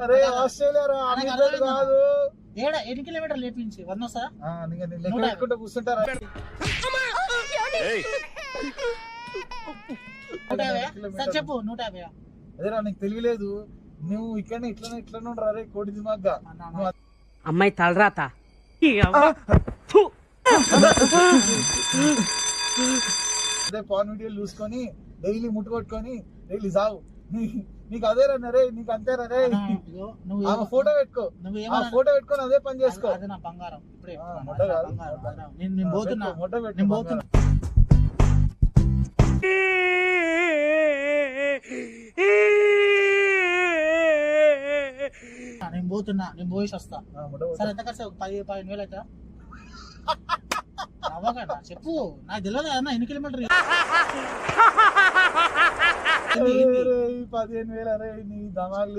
అరే ఆస్ట్రేలియా రా కాదు. ఎన్ని కిలోమీటర్లు లేపించి 100 వస్తా లెక్క పెట్టుకుంటూ కూర్చుంటారా? 150 చెప్పు. 150. అదేరా నీకు తెలియలేదు, నువ్వు ఇట్లనే ఉండరా రే కోడి దిమాగ్గా. అమ్మాయి తలరాత అదే పాన్ వీడియోలు చూసుకొని డైలీ ముట్టుకొట్టుకొని డైలీ సాగు. నీకు అదేరా రే, నీకు అంతేరా రే. ఫోటో పెట్టుకో, ఫోటో పెట్టుకొని అదే పని చేసుకో. అదే నా బంగారం. ఇప్పుడే నేను పోతున్నా. నేను పోయేసి వస్తా. సరే ఎంత ఖర్చు? 10-15 వేలు అవుతా? అవ్వకన్నా చెప్పు, నాకు తెలియదు అన్న ఎన్ని కిలోమీటర్. 15,000 అరే నీ దమాగ్